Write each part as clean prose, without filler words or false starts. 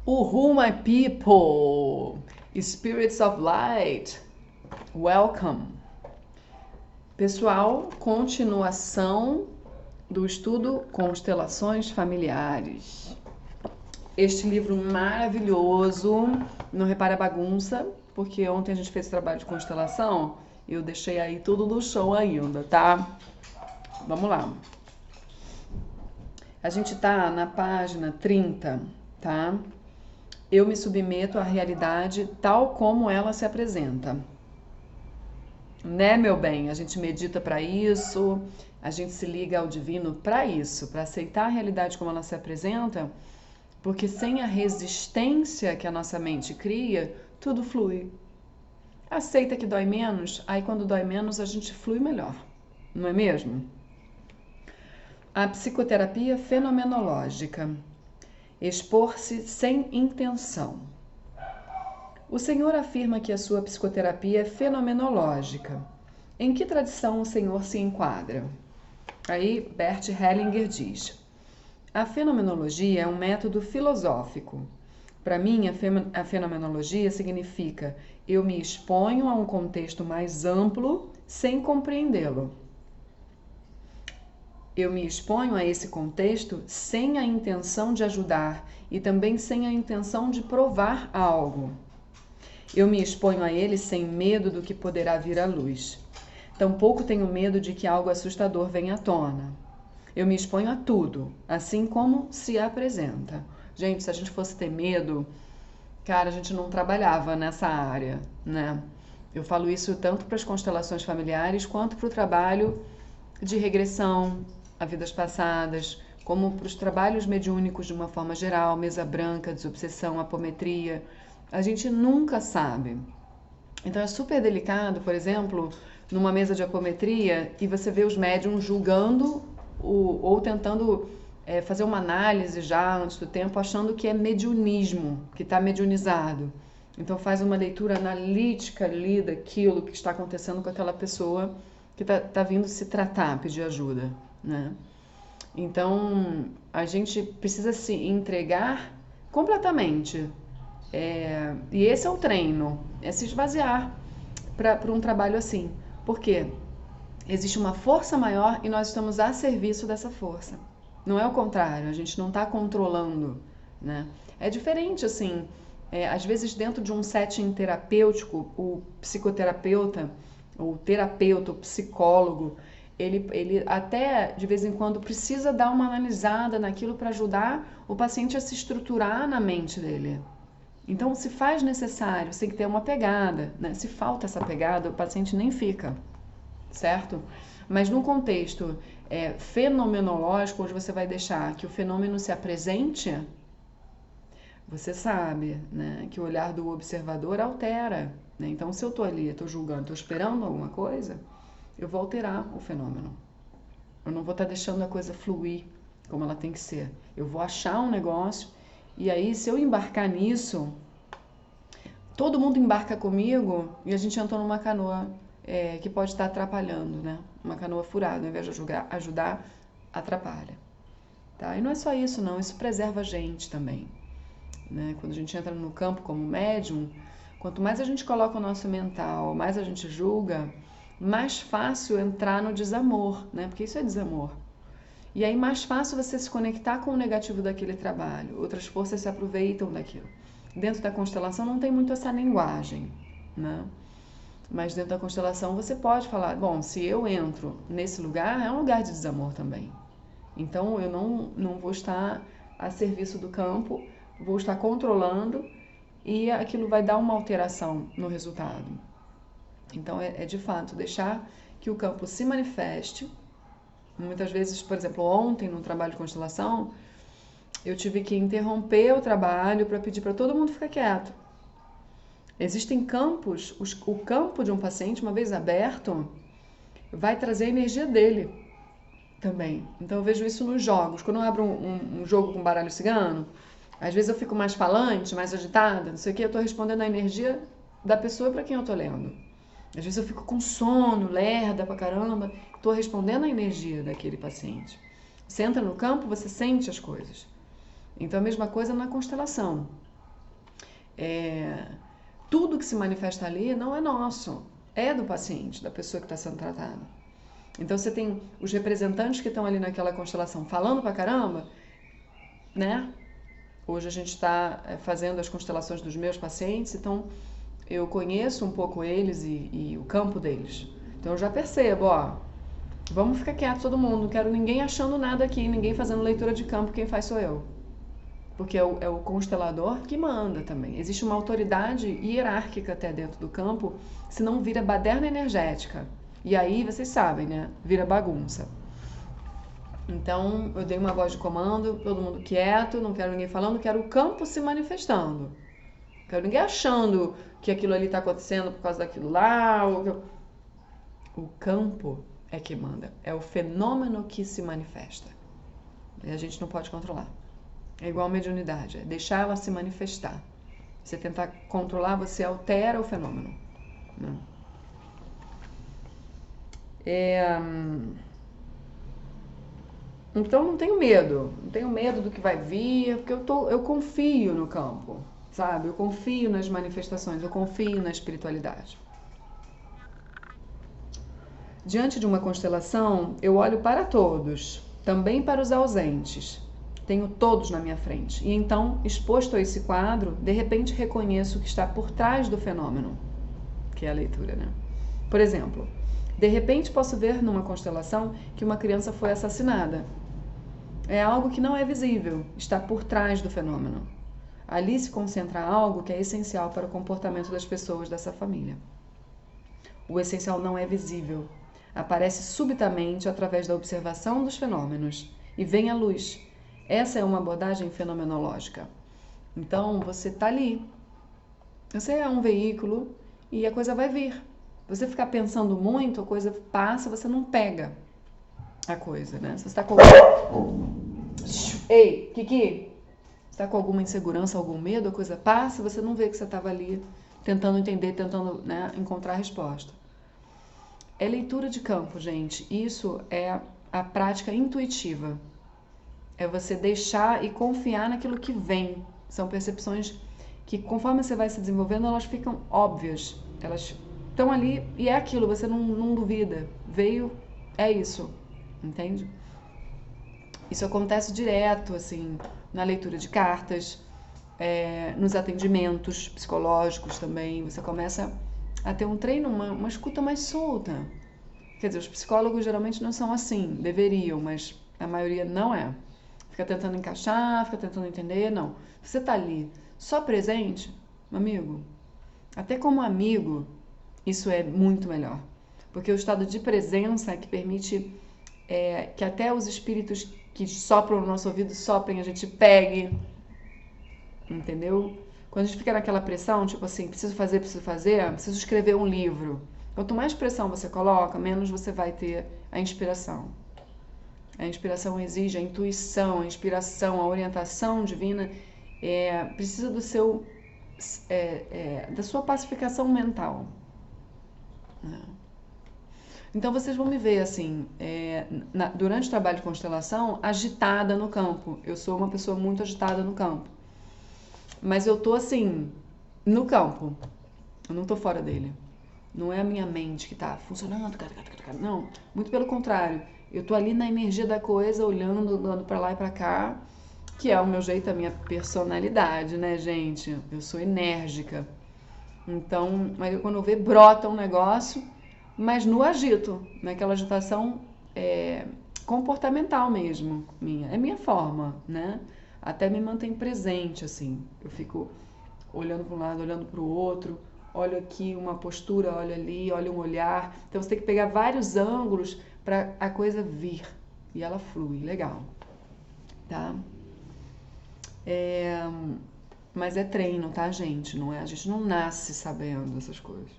Uhu, my people! Spirits of light, welcome! Pessoal, continuação do estudo Constelações Familiares. Este livro maravilhoso, não repare a bagunça, porque ontem a gente fez trabalho de constelação e eu deixei aí tudo no chão ainda, tá? Vamos lá. A gente tá na página 30, tá? Eu me submeto à realidade tal como ela se apresenta. Né, meu bem? A gente medita para isso, a gente se liga ao divino para isso, para aceitar a realidade como ela se apresenta, porque sem a resistência que a nossa mente cria, tudo flui. Aceita que dói menos, aí quando dói menos a gente flui melhor, não é mesmo? A psicoterapia fenomenológica. Expor-se sem intenção. O Senhor afirma que a sua psicoterapia é fenomenológica. Em que tradição o Senhor se enquadra? Aí Bert Hellinger diz: a fenomenologia é um método filosófico. Para mim, a fenomenologia significa eu me exponho a um contexto mais amplo sem compreendê-lo. Eu me exponho a esse contexto sem a intenção de ajudar e também sem a intenção de provar algo. Eu me exponho a ele sem medo do que poderá vir à luz. Tampouco tenho medo de que algo assustador venha à tona. Eu me exponho a tudo, assim como se apresenta. Gente, se a gente fosse ter medo, cara, a gente não trabalhava nessa área, né? Eu falo isso tanto para as constelações familiares quanto para o trabalho de regressão a vidas passadas, como para os trabalhos mediúnicos de uma forma geral, mesa branca, desobsessão, apometria. A gente nunca sabe. Então é super delicado, por exemplo, numa mesa de apometria e você vê os médiums julgando ou tentando fazer uma análise já antes do tempo, achando que é mediunismo, que está mediunizado. Então faz uma leitura analítica ali daquilo que está acontecendo com aquela pessoa que está vindo se tratar, pedir ajuda, né? Então a gente precisa se entregar completamente. E esse é o treino, é se esvaziar para um trabalho assim. Por quê? Existe uma força maior e nós estamos a serviço dessa força. Não é o contrário, a gente não está controlando, né? É diferente, assim, às vezes dentro de um setting terapêutico, o psicoterapeuta, o terapeuta, o psicólogo, ele até de vez em quando precisa dar uma analisada naquilo para ajudar o paciente a se estruturar na mente dele. Então, se faz necessário, você tem que ter uma pegada, né? Se falta essa pegada, o paciente nem fica, certo? Mas num contexto fenomenológico, onde você vai deixar que o fenômeno se apresente, você sabe, né, que o olhar do observador altera, né? Então, se eu estou ali, estou julgando, estou esperando alguma coisa, eu vou alterar o fenômeno. Eu não vou estar deixando a coisa fluir como ela tem que ser. Eu vou achar um negócio e aí, se eu embarcar nisso, todo mundo embarca comigo e a gente entra numa canoa que pode estar atrapalhando, né? Uma canoa furada, ao invés de ajudar, atrapalha. Tá? E não é só isso, não. Isso preserva a gente também. Né? Quando a gente entra no campo como médium, quanto mais a gente coloca o nosso mental, mais a gente julga, mais fácil entrar no desamor, né? Porque isso é desamor. E aí mais fácil você se conectar com o negativo daquele trabalho. Outras forças se aproveitam daquilo. Dentro da constelação não tem muito essa linguagem, né? Mas dentro da constelação você pode falar, bom, se eu entro nesse lugar, é um lugar de desamor também. Então eu não vou estar a serviço do campo, vou estar controlando e aquilo vai dar uma alteração no resultado. Então é de fato deixar que o campo se manifeste. Muitas vezes, por exemplo, ontem no trabalho de constelação, eu tive que interromper o trabalho para pedir para todo mundo ficar quieto. Existem campos, o campo de um paciente, uma vez aberto, vai trazer a energia dele também. Então eu vejo isso nos jogos. Quando eu abro um jogo com baralho cigano, às vezes eu fico mais falante, mais agitada, não sei o que, eu estou respondendo a energia da pessoa para quem eu estou lendo. Às vezes eu fico com sono, lerda pra caramba, estou respondendo a energia daquele paciente. Você entra no campo, você sente as coisas. Então a mesma coisa na constelação. Tudo que se manifesta ali não é nosso, é do paciente, da pessoa que está sendo tratada. Então você tem os representantes que estão ali naquela constelação falando pra caramba, né? Hoje a gente está fazendo as constelações dos meus pacientes, então eu conheço um pouco eles e o campo deles. Então eu já percebo, ó, vamos ficar quieto todo mundo, não quero ninguém achando nada aqui, ninguém fazendo leitura de campo, quem faz sou eu. Porque é o constelador que manda também. Existe uma autoridade hierárquica até dentro do campo, senão vira baderna energética. E aí, vocês sabem, né? Vira bagunça. Então, eu dei uma voz de comando, todo mundo quieto, não quero ninguém falando, quero o campo se manifestando. Não quero ninguém achando que aquilo ali está acontecendo por causa daquilo lá. O campo é que manda. É o fenômeno que se manifesta. E a gente não pode controlar. É igual a mediunidade, é deixar ela se manifestar. Você tentar controlar, você altera o fenômeno. Né? Então não tenho medo do que vai vir, porque eu confio no campo, sabe? Eu confio nas manifestações, eu confio na espiritualidade. Diante de uma constelação, eu olho para todos, também para os ausentes. Tenho todos na minha frente. E então, exposto a esse quadro, de repente reconheço o que está por trás do fenômeno, que é a leitura, né? Por exemplo, de repente posso ver numa constelação que uma criança foi assassinada. É algo que não é visível, está por trás do fenômeno. Ali se concentra algo que é essencial para o comportamento das pessoas dessa família. O essencial não é visível. Aparece subitamente através da observação dos fenômenos e vem à luz. Essa é uma abordagem fenomenológica. Então, você está ali. Você é um veículo e a coisa vai vir. Você ficar pensando muito, a coisa passa, você não pega a coisa, né? Você está com... Ei, Kiki! Você está com alguma insegurança, algum medo, a coisa passa, você não vê que você estava ali tentando entender, tentando, né, encontrar a resposta. É leitura de campo, gente. Isso é a prática intuitiva. É você deixar e confiar naquilo que vem. São percepções que, conforme você vai se desenvolvendo, elas ficam óbvias. Elas estão ali e é aquilo, você não duvida. Veio, é isso. Entende? Isso acontece direto, assim, na leitura de cartas, nos atendimentos psicológicos também. Você começa a ter um treino, uma escuta mais solta. Quer dizer, os psicólogos geralmente não são assim, deveriam, mas a maioria não é. Fica tentando encaixar, fica tentando entender, não. Você tá ali só presente, meu amigo, até como amigo, isso é muito melhor. Porque o estado de presença é que permite que até os espíritos que sopram no nosso ouvido soprem, a gente pegue, entendeu? Quando a gente fica naquela pressão, tipo assim, preciso fazer, preciso escrever um livro. Quanto mais pressão você coloca, menos você vai ter a inspiração. A inspiração exige a intuição, a inspiração, a orientação divina, precisa do seu, da sua pacificação mental. Então vocês vão me ver assim, durante o trabalho de constelação, agitada no campo. Eu sou uma pessoa muito agitada no campo. Mas eu tô assim, no campo. Eu não tô fora dele. Não é a minha mente que tá funcionando, não. Muito pelo contrário. Eu tô ali na energia da coisa, olhando, andando pra lá e pra cá, que é o meu jeito, a minha personalidade, né, gente? Eu sou enérgica. Então, mas quando eu ver, brota um negócio, mas no agito, naquela agitação comportamental mesmo, minha. É minha forma, né? Até me mantém presente, assim. Eu fico olhando para um lado, olhando para o outro, olho aqui uma postura, olho ali, olho um olhar. Então você tem que pegar vários ângulos para a coisa vir. E ela flui, legal. Tá? Mas é treino, tá, gente? Não é, a gente não nasce sabendo essas coisas.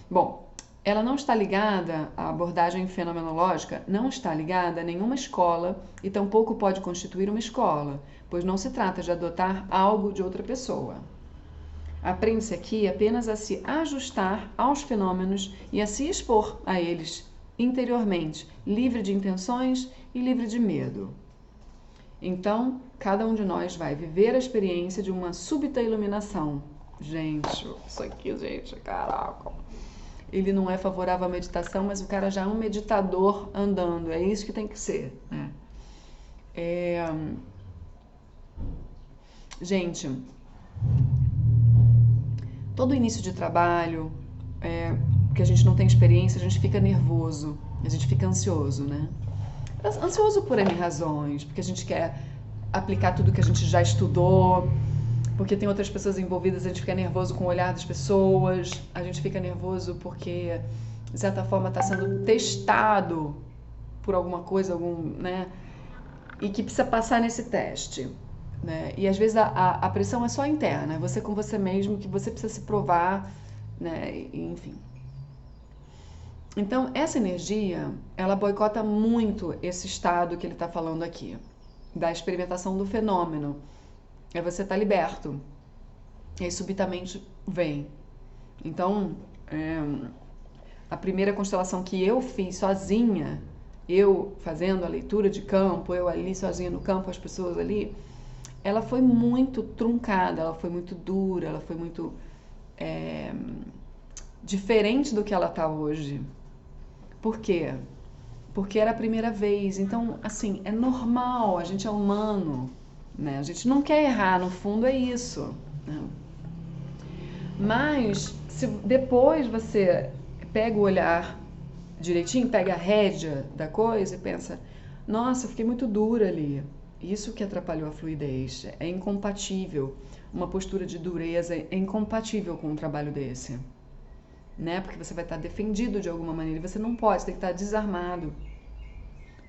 Bom, ela não está ligada, a abordagem fenomenológica não está ligada a nenhuma escola e tampouco pode constituir uma escola, pois não se trata de adotar algo de outra pessoa. Aprende-se aqui apenas a se ajustar aos fenômenos e a se expor a eles interiormente, livre de intenções e livre de medo. Então, cada um de nós vai viver a experiência de uma súbita iluminação. Gente, isso aqui, gente, caraca. Ele não é favorável à meditação, mas o cara já é um meditador andando. É isso que tem que ser, né? Gente, todo início de trabalho, que a gente não tem experiência, a gente fica nervoso, a gente fica ansioso, né? Ansioso por N razões, porque a gente quer aplicar tudo que a gente já estudou, porque tem outras pessoas envolvidas, a gente fica nervoso com o olhar das pessoas, a gente fica nervoso porque, de certa forma, está sendo testado por alguma coisa, né? E que precisa passar nesse teste, né? E às vezes a pressão é só interna, é você com você mesmo, que você precisa se provar, né? Enfim. Então, essa energia, ela boicota muito esse estado que ele está falando aqui, da experimentação do fenômeno. É você estar liberto. E aí, subitamente, vem. Então, a primeira constelação que eu fiz sozinha, eu fazendo a leitura de campo, eu ali sozinha no campo, as pessoas ali, ela foi muito truncada, ela foi muito dura, ela foi muito diferente do que ela está hoje. Por quê? Porque era a primeira vez. Então, assim, é normal, a gente é humano, né? A gente não quer errar, no fundo é isso, né? Mas, se depois você pega o olhar direitinho, pega a rédea da coisa e pensa, nossa, eu fiquei muito dura ali. Isso que atrapalhou a fluidez. É incompatível. Uma postura de dureza é incompatível com um trabalho desse. Né? Porque você vai estar defendido de alguma maneira. Você não pode, você tem que estar desarmado.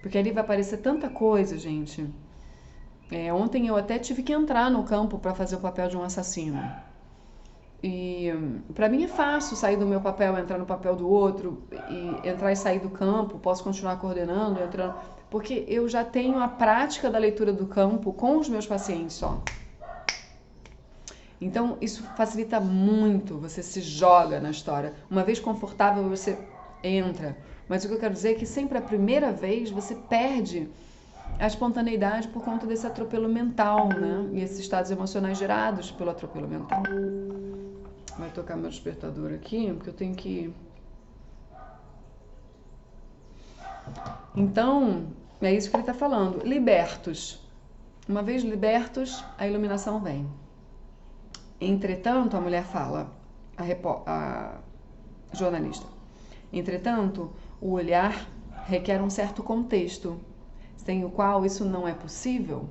Porque ali vai aparecer tanta coisa, gente. Ontem eu até tive que entrar no campo para fazer o papel de um assassino. E para mim é fácil sair do meu papel, entrar no papel do outro, e entrar e sair do campo, posso continuar coordenando, entrando, porque eu já tenho a prática da leitura do campo com os meus pacientes só. Então isso facilita muito, você se joga na história. Uma vez confortável, você entra. Mas o que eu quero dizer é que sempre a primeira vez você perde a espontaneidade por conta desse atropelo mental, né? E esses estados emocionais gerados pelo atropelo mental. Vai tocar meu despertador aqui, porque eu tenho que... Então, é isso que ele está falando. Libertos. Uma vez libertos, a iluminação vem. Entretanto, a mulher fala, a jornalista. Entretanto, o olhar requer um certo contexto, sem o qual isso não é possível.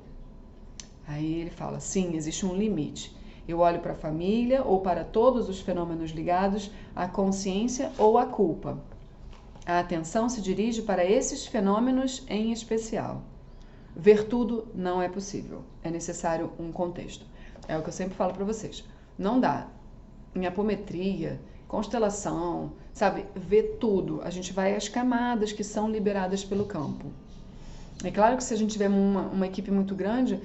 Aí ele fala, sim, existe um limite. Eu olho para a família ou para todos os fenômenos ligados à consciência ou à culpa. A atenção se dirige para esses fenômenos em especial. Ver tudo não é possível. É necessário um contexto. É o que eu sempre falo para vocês. Não dá. Em apometria, constelação, sabe? Ver tudo. A gente vai às camadas que são liberadas pelo campo. É claro que se a gente tiver uma equipe muito grande,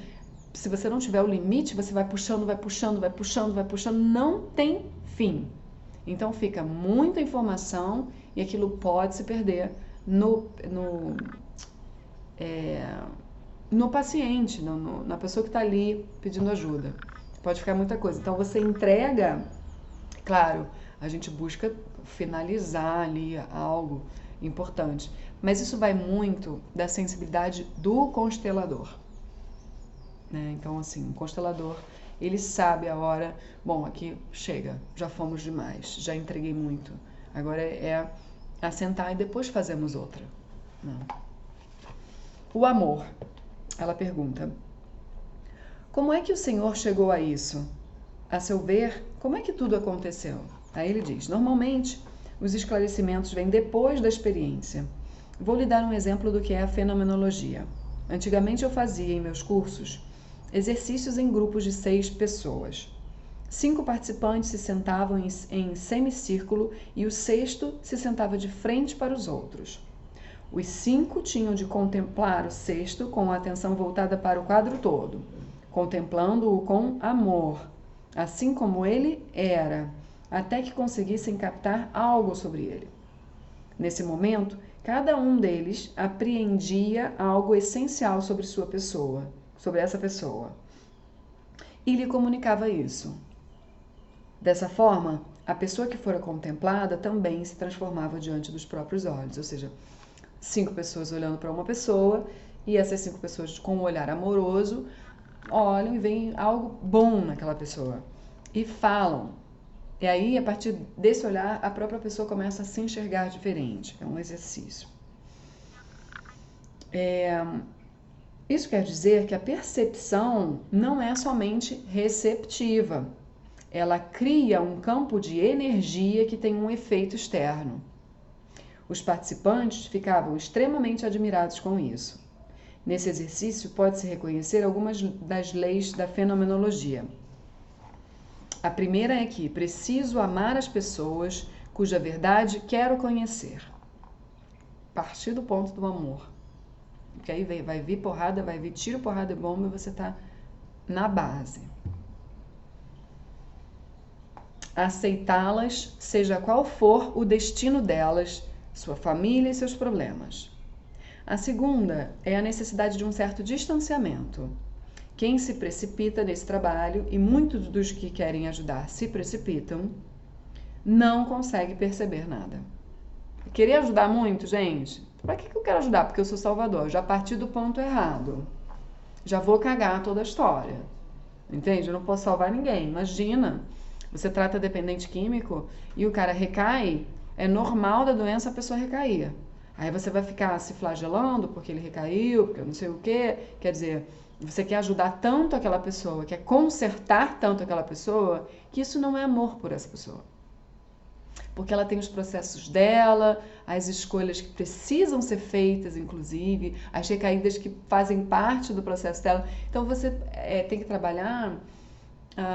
se você não tiver o limite, você vai puxando, vai puxando, vai puxando, vai puxando, não tem fim. Então fica muita informação e aquilo pode se perder no paciente, na pessoa que está ali pedindo ajuda. Pode ficar muita coisa. Então você entrega, claro, a gente busca finalizar ali algo importante, mas isso vai muito da sensibilidade do constelador. Né? Então, assim, o constelador, ele sabe a hora, bom, aqui chega, já fomos demais, já entreguei muito, agora é assentar e depois fazemos outra. Não. O amor, ela pergunta, como é que o Senhor chegou a isso? A seu ver, como é que tudo aconteceu? Aí ele diz, normalmente, os esclarecimentos vêm depois da experiência. Vou lhe dar um exemplo do que é a fenomenologia. Antigamente eu fazia em meus cursos exercícios em grupos de 6 pessoas. 5 participantes se sentavam em semicírculo e o 6º se sentava de frente para os outros. Os 5 tinham de contemplar o 6º com a atenção voltada para o quadro todo, contemplando-o com amor, assim como ele era, até que conseguissem captar algo sobre ele. Nesse momento, cada um deles apreendia algo essencial sobre sua pessoa. sobre essa pessoa e lhe comunicava isso. Dessa forma, a pessoa que fora contemplada também se transformava diante dos próprios olhos, ou seja, 5 pessoas olhando para uma pessoa e essas 5 pessoas com um olhar amoroso olham e veem algo bom naquela pessoa e falam. E aí, a partir desse olhar, a própria pessoa começa a se enxergar diferente. É um exercício. Isso quer dizer que a percepção não é somente receptiva. Ela cria um campo de energia que tem um efeito externo. Os participantes ficavam extremamente admirados com isso. Nesse exercício, pode-se reconhecer algumas das leis da fenomenologia. A primeira é que preciso amar as pessoas cuja verdade quero conhecer. Partir do ponto do amor. Porque aí vai vir porrada, vai vir tiro, porrada e bomba e você está na base. Aceitá-las, seja qual for o destino delas, sua família e seus problemas. A segunda é a necessidade de um certo distanciamento. Quem se precipita nesse trabalho, e muitos dos que querem ajudar se precipitam, não consegue perceber nada. Querer ajudar muito, gente? Para que eu quero ajudar? Porque eu sou salvador. Já parti do ponto errado. Já vou cagar toda a história. Entende? Eu não posso salvar ninguém. Imagina, você trata dependente químico e o cara recai, é normal da doença a pessoa recair. Aí você vai ficar se flagelando porque ele recaiu, porque eu não sei o quê. Quer dizer, você quer ajudar tanto aquela pessoa, quer consertar tanto aquela pessoa, que isso não é amor por essa pessoa. Porque ela tem os processos dela, as escolhas que precisam ser feitas, inclusive, as recaídas que fazem parte do processo dela. Então você tem que trabalhar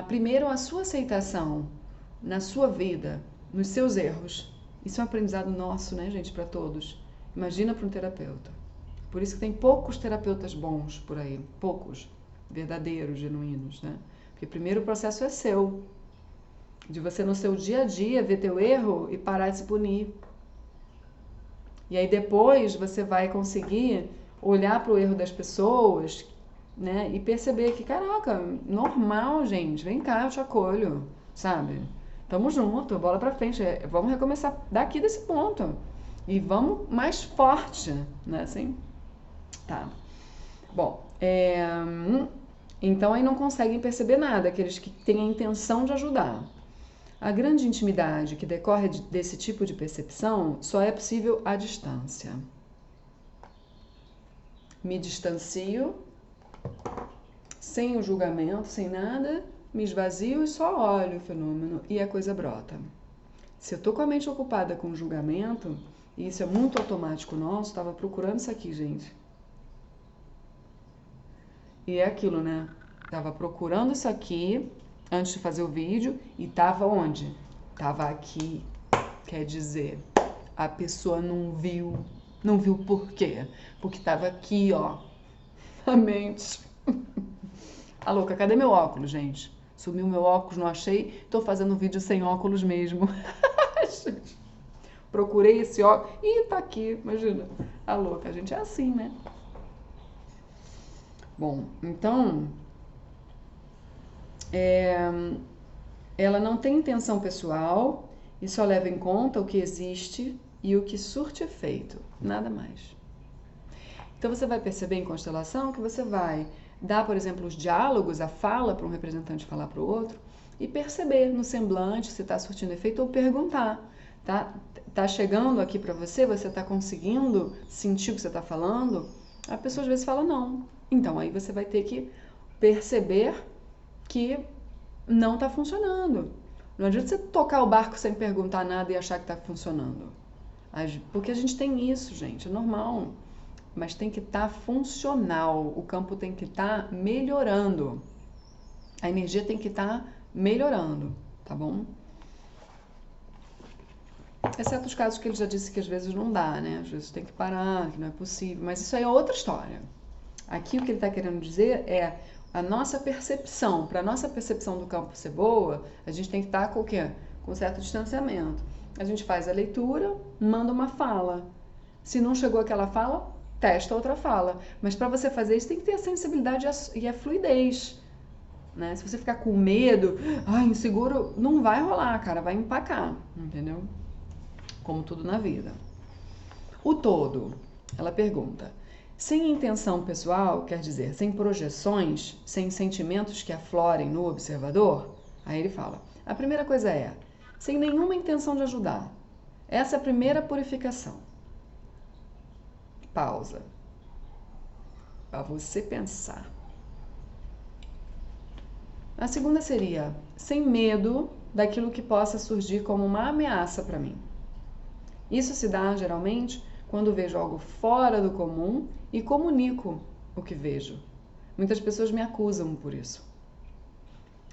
primeiro a sua aceitação na sua vida, nos seus erros. Isso é um aprendizado nosso, né, gente, para todos. Imagina para um terapeuta. Por isso que tem poucos terapeutas bons por aí, poucos, verdadeiros, genuínos, né? Porque primeiro o processo é seu, de você no seu dia a dia ver teu erro e parar de se punir. E aí depois você vai conseguir olhar para o erro das pessoas, né? E perceber que, caraca, normal, gente, vem cá, eu te acolho, sabe? Tamo junto, bola pra frente, vamos recomeçar daqui desse ponto. E vamos mais forte, né? Assim, tá. Bom, então aí não conseguem perceber nada, aqueles que têm a intenção de ajudar. A grande intimidade que decorre desse tipo de percepção só é possível à distância. Me distancio, sem o julgamento, sem nada, me esvazio e só olho o fenômeno e a coisa brota. Se eu tô com a mente ocupada com o julgamento, e isso é muito automático nosso, estava procurando isso aqui, gente. E é aquilo, né? Tava procurando isso aqui antes de fazer o vídeo e tava onde? Tava aqui. Quer dizer, a pessoa não viu. Não viu por quê? Porque tava aqui, ó. A mente. A louca, cadê meu óculos, gente? Sumiu meu óculos, não achei. Tô fazendo vídeo sem óculos mesmo. Procurei esse óculos. Ih, tá aqui, imagina. A louca, a gente é assim, né? Bom, então, ela não tem intenção pessoal e só leva em conta o que existe e o que surte efeito, nada mais. Então você vai perceber em constelação que você vai dar, por exemplo, os diálogos, a fala para um representante falar para o outro e perceber no semblante se está surtindo efeito ou perguntar, tá? Tá chegando aqui para você, você está conseguindo sentir o que você está falando? A pessoa às vezes fala não. Então aí você vai ter que perceber que não está funcionando. Não adianta você tocar o barco sem perguntar nada e achar que está funcionando. Porque a gente tem isso, gente, é normal. Mas tem que estar funcional, o campo tem que estar melhorando. A energia tem que estar melhorando, tá bom? Exceto os casos que ele já disse que às vezes não dá, né? Às vezes tem que parar, que não é possível. Mas isso aí é outra história. Aqui o que ele está querendo dizer é a nossa percepção. Para a nossa percepção do campo ser boa, a gente tem que estar com o quê? Com um certo distanciamento. A gente faz a leitura, manda uma fala. Se não chegou aquela fala, testa outra fala. Mas para você fazer isso, tem que ter a sensibilidade e a fluidez. Né? Se você ficar com medo, inseguro, não vai rolar, cara, vai empacar, entendeu? Como tudo na vida. O todo, ela pergunta, sem intenção pessoal, quer dizer, sem projeções, sem sentimentos que aflorem no observador? Aí ele fala, a primeira coisa é, sem nenhuma intenção de ajudar. Essa é a primeira purificação. Pausa. Para você pensar. A segunda seria, sem medo daquilo que possa surgir como uma ameaça para mim. Isso se dá, geralmente, quando vejo algo fora do comum e comunico o que vejo. Muitas pessoas me acusam por isso.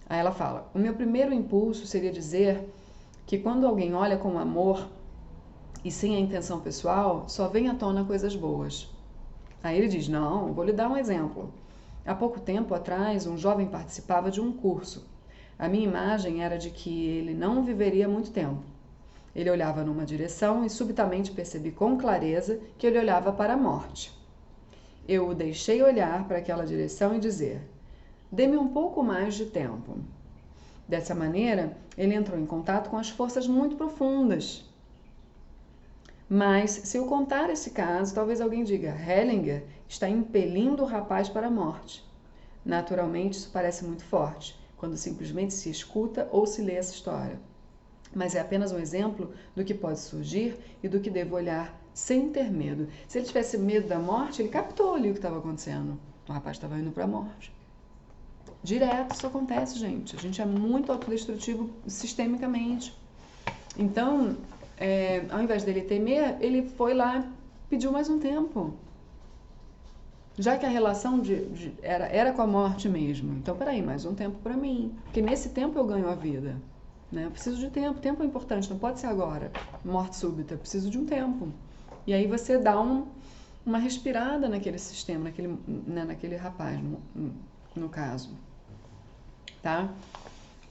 Aí ela fala, o meu primeiro impulso seria dizer que quando alguém olha com amor e sem a intenção pessoal, só vem à tona coisas boas. Aí ele diz, não, vou lhe dar um exemplo. Há pouco tempo atrás, um jovem participava de um curso. A minha imagem era de que ele não viveria muito tempo. Ele olhava numa direção e subitamente percebi com clareza que ele olhava para a morte. Eu o deixei olhar para aquela direção e dizer, dê-me um pouco mais de tempo. Dessa maneira, ele entrou em contato com as forças muito profundas. Mas, se eu contar esse caso, talvez alguém diga, Hellinger está impelindo o rapaz para a morte. Naturalmente, isso parece muito forte, quando simplesmente se escuta ou se lê essa história. Mas é apenas um exemplo do que pode surgir e do que devo olhar sem ter medo. Se ele tivesse medo da morte, ele captou ali o que estava acontecendo. O rapaz estava indo para a morte. Direto isso acontece, gente. A gente é muito autodestrutivo sistemicamente. Então, ao invés dele temer, ele foi lá e pediu mais um tempo. Já que a relação era com a morte mesmo. Então, peraí, mais um tempo para mim. Porque nesse tempo eu ganho a vida. Né? Eu preciso de tempo. Tempo é importante, não pode ser agora. Morte súbita, eu preciso de um tempo. E aí você dá uma respirada naquele sistema, naquele rapaz, no caso. Tá?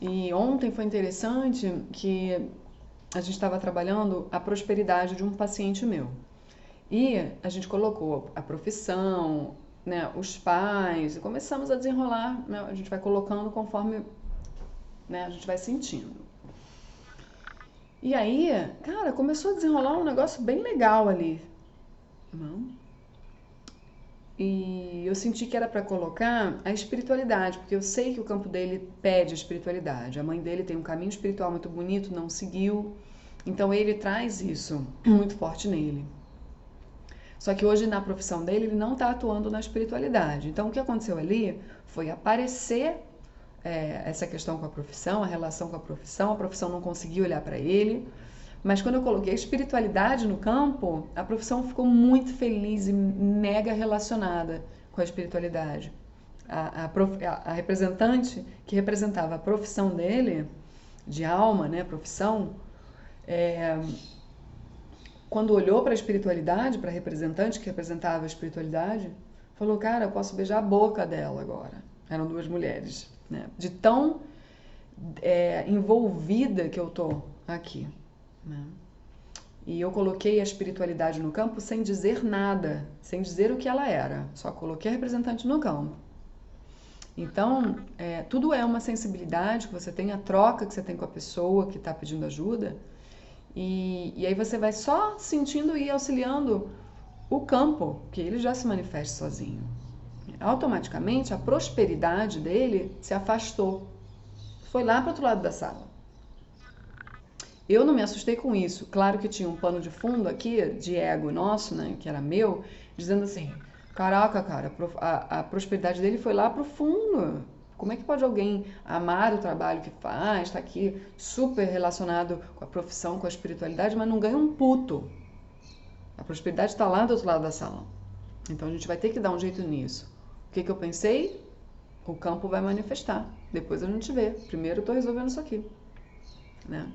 E ontem foi interessante que a gente estava trabalhando a prosperidade de um paciente meu. E a gente colocou a profissão, né, os pais, e começamos a desenrolar, né, a gente vai colocando conforme, né, a gente vai sentindo. E aí, cara, começou a desenrolar um negócio bem legal ali. Não? E eu senti que era para colocar a espiritualidade, porque eu sei que o campo dele pede a espiritualidade. A mãe dele tem um caminho espiritual muito bonito, não seguiu. Então ele traz isso muito forte nele. Só que hoje na profissão dele ele não está atuando na espiritualidade. Então o que aconteceu ali foi aparecer essa questão com a profissão, a relação com a profissão não conseguiu olhar para ele. Mas quando eu coloquei a espiritualidade no campo, a profissão ficou muito feliz e mega relacionada com a espiritualidade. A representante que representava a profissão dele, de alma, né, profissão, quando olhou para a espiritualidade, para a representante que representava a espiritualidade, falou, cara, eu posso beijar a boca dela agora. Eram duas mulheres, né? De tão envolvida que eu tô aqui. Né? E eu coloquei a espiritualidade no campo sem dizer nada, sem dizer o que ela era. Só coloquei a representante no campo. Então, tudo é uma sensibilidade que você tem, a troca que você tem com a pessoa que está pedindo ajuda. E aí você vai só sentindo e auxiliando o campo, que ele já se manifesta sozinho. Automaticamente, a prosperidade dele se afastou. Foi lá para o outro lado da sala. Eu não me assustei com isso. Claro que tinha um pano de fundo aqui, de ego nosso, né, que era meu, dizendo assim, caraca, cara, a prosperidade dele foi lá pro fundo. Como é que pode alguém amar o trabalho que faz, tá aqui super relacionado com a profissão, com a espiritualidade, mas não ganha um puto? A prosperidade está lá do outro lado da sala. Então a gente vai ter que dar um jeito nisso. O que eu pensei? O campo vai manifestar. Depois a gente vê. Primeiro eu tô resolvendo isso aqui. Né?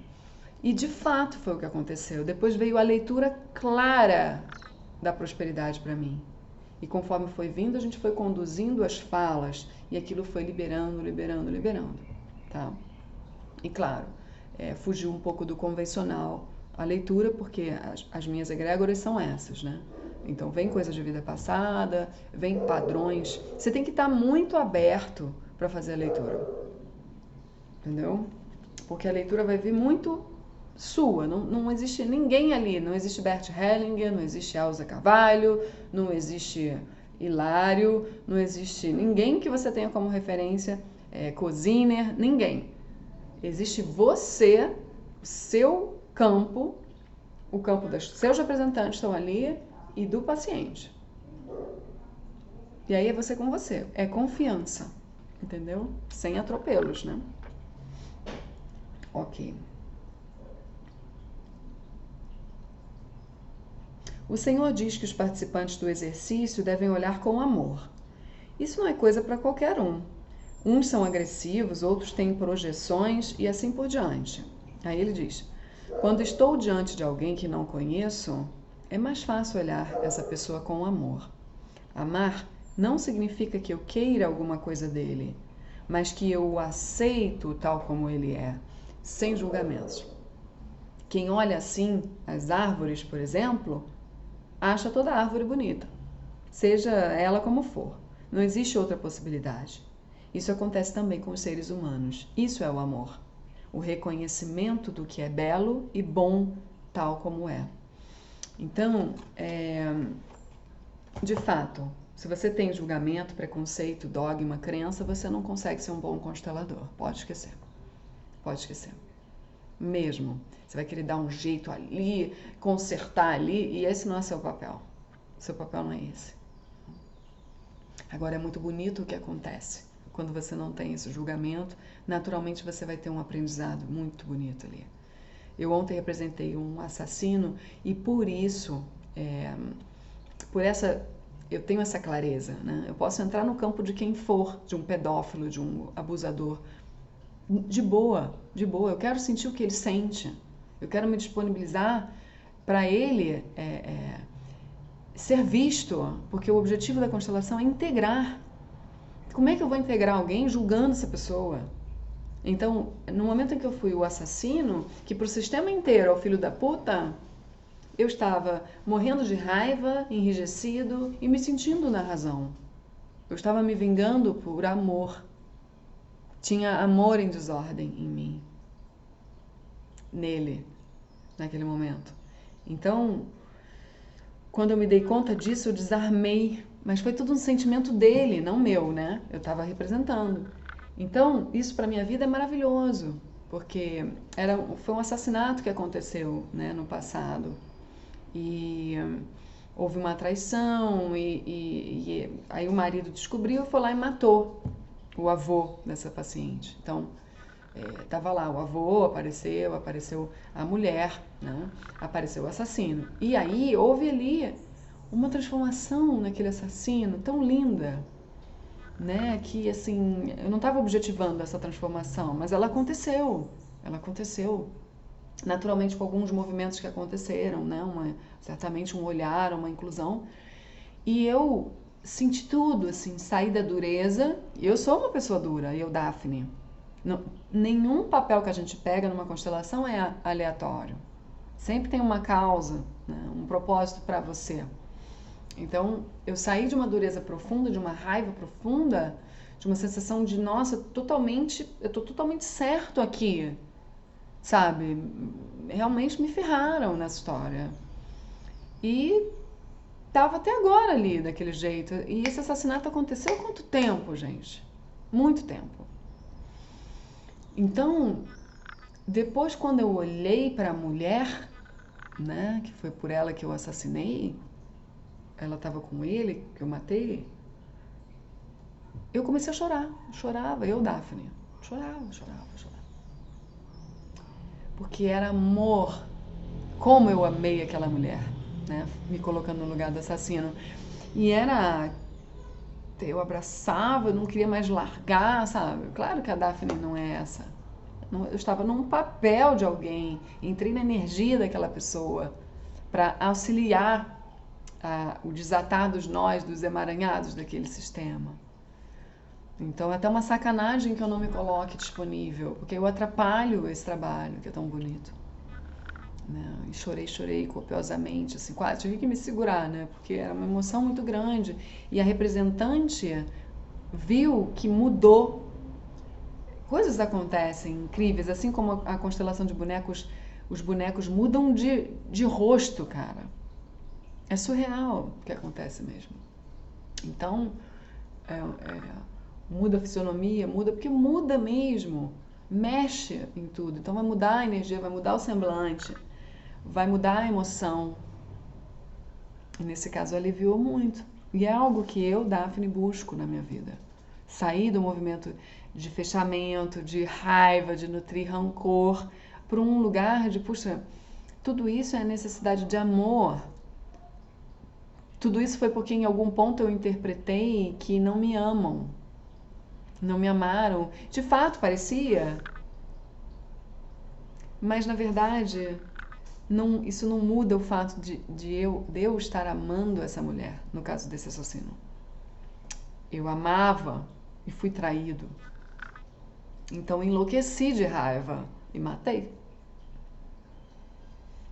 E de fato foi o que aconteceu. Depois veio a leitura clara da prosperidade para mim. E conforme foi vindo, a gente foi conduzindo as falas e aquilo foi liberando. Tá? E claro, fugiu um pouco do convencional a leitura, porque as minhas egrégoras são essas, né? Então vem coisa de vida passada, vem padrões. Você tem que estar muito aberto para fazer a leitura. Entendeu? Porque a leitura vai vir muito sua. Não existe ninguém ali. Não existe Bert Hellinger, não existe Elza Carvalho, não existe Hilário, não existe ninguém que você tenha como referência, Coziner, ninguém. Existe você, o seu campo, o campo dos seus representantes estão ali e do paciente. E aí é você com você, é confiança, entendeu? Sem atropelos, né? Ok. O Senhor diz que os participantes do exercício devem olhar com amor. Isso não é coisa para qualquer um. Uns são agressivos, outros têm projeções e assim por diante. Aí ele diz: quando estou diante de alguém que não conheço, é mais fácil olhar essa pessoa com amor. Amar não significa que eu queira alguma coisa dele, mas que eu o aceito tal como ele é, sem julgamentos. Quem olha assim as árvores, por exemplo, acha toda árvore bonita, seja ela como for. Não existe outra possibilidade. Isso acontece também com os seres humanos. Isso é o amor. O reconhecimento do que é belo e bom tal como é. Então, de fato, se você tem julgamento, preconceito, dogma, crença, você não consegue ser um bom constelador. Pode esquecer. Pode esquecer. Mesmo. Você vai querer dar um jeito ali, consertar ali, e esse não é seu papel. Seu papel não é esse. Agora, é muito bonito o que acontece. Quando você não tem esse julgamento, naturalmente você vai ter um aprendizado muito bonito ali. Eu ontem representei um assassino e por isso, eu tenho essa clareza, né? Eu posso entrar no campo de quem for, de um pedófilo, de um abusador, de boa, de boa. Eu quero sentir o que ele sente. Eu quero me disponibilizar para ele ser visto, porque o objetivo da constelação é integrar. Como é que eu vou integrar alguém julgando essa pessoa? Então, no momento em que eu fui o assassino, que pro sistema inteiro é o filho da puta, eu estava morrendo de raiva, enrijecido e me sentindo na razão. Eu estava me vingando por amor. Tinha amor em desordem em mim. Nele, naquele momento. Então, quando eu me dei conta disso, eu desarmei. Mas foi tudo um sentimento dele, não meu, né? Eu estava representando. Então, isso para minha vida é maravilhoso, porque foi um assassinato que aconteceu, né, no passado. E houve uma traição, e aí o marido descobriu, foi lá e matou o avô dessa paciente. Então, estava lá, o avô apareceu a mulher, né? Apareceu o assassino. E aí houve ali uma transformação naquele assassino tão linda, né? Que assim, eu não estava objetivando essa transformação, mas ela aconteceu. Ela aconteceu. Naturalmente com alguns movimentos que aconteceram, né? Certamente um olhar, uma inclusão. E eu senti tudo, assim, sair da dureza. Eu sou uma pessoa dura, eu, Daphne. Não, nenhum papel que a gente pega numa constelação é aleatório. Sempre tem uma causa, né? Um propósito para você. Então, eu saí de uma dureza profunda, de uma raiva profunda, de uma sensação de, nossa, eu tô totalmente certo aqui, sabe? Realmente me ferraram nessa história. E tava até agora ali, daquele jeito. E esse assassinato aconteceu há quanto tempo, gente? Muito tempo. Então, depois quando eu olhei para a mulher, né, que foi por ela que eu assassinei, ela estava com ele, que eu matei, eu comecei a chorar. Eu chorava, eu, Daphne. Chorava. Porque era amor. Como eu amei aquela mulher, né? Me colocando no lugar do assassino. E era... Eu abraçava, eu não queria mais largar, sabe? Claro que a Daphne não é essa. Eu estava num papel de alguém. Entrei na energia daquela pessoa para auxiliar o desatar dos nós, dos emaranhados daquele sistema. Então é até uma sacanagem que eu não me coloque disponível, porque eu atrapalho esse trabalho que é tão bonito. né? E chorei copiosamente, assim, quase tive que me segurar, né? Porque era uma emoção muito grande. E a representante viu que mudou. Coisas acontecem incríveis, assim como a constelação de bonecos, os bonecos mudam de rosto, cara. É surreal o que acontece mesmo. Então, muda a fisionomia, muda, porque muda mesmo, mexe em tudo. Então vai mudar a energia, vai mudar o semblante, vai mudar a emoção. E nesse caso aliviou muito. E é algo que eu, Daphne, busco na minha vida. Sair do movimento de fechamento, de raiva, de nutrir rancor, para um lugar de, puxa, tudo isso é necessidade de amor. Tudo isso foi porque em algum ponto eu interpretei que não me amam, não me amaram. De fato, parecia, mas na verdade, não, isso não muda o fato de eu estar amando essa mulher, no caso desse assassino. Eu amava e fui traído. Então enlouqueci de raiva e matei.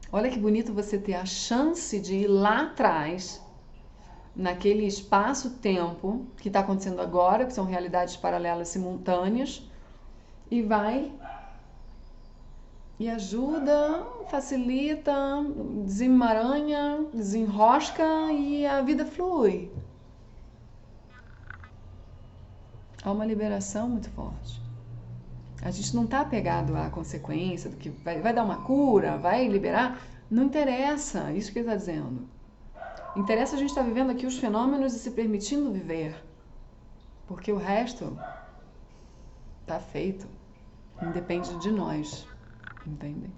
Olha que bonito você ter a chance de ir lá atrás, naquele espaço-tempo que está acontecendo agora, que são realidades paralelas simultâneas, e vai e ajuda, facilita, desemaranha, desenrosca e a vida flui. Há uma liberação muito forte. A gente não está apegado à consequência do que vai dar uma cura, vai liberar. Não interessa, isso que ele está dizendo. Interessa a gente estar vivendo aqui os fenômenos e se permitindo viver. Porque o resto está feito. Independe de nós. Entendem?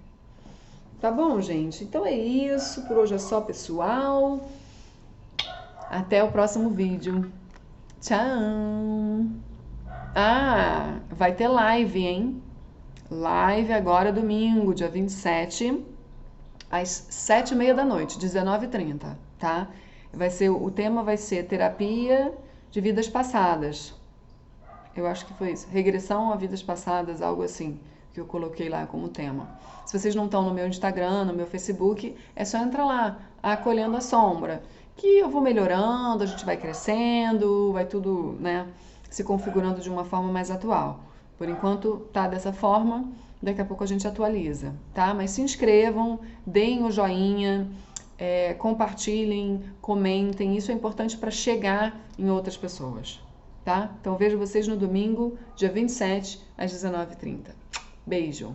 Tá bom, gente? Então é isso. Por hoje é só, pessoal. Até o próximo vídeo. Tchau! Ah, vai ter live, hein? Live agora domingo, dia 27, às 7h30 da noite, 19h30, tá? O tema vai ser terapia de vidas passadas. Eu acho que foi isso. Regressão a vidas passadas, algo assim, que eu coloquei lá como tema. Se vocês não estão no meu Instagram, no meu Facebook, é só entrar lá, Acolhendo a Sombra, que eu vou melhorando, a gente vai crescendo, vai tudo, né, se configurando de uma forma mais atual. Por enquanto tá dessa forma, daqui a pouco a gente atualiza, tá? Mas se inscrevam, deem o joinha, compartilhem, comentem, isso é importante para chegar em outras pessoas, tá? Então vejo vocês no domingo, dia 27, às 19h30. Beijo!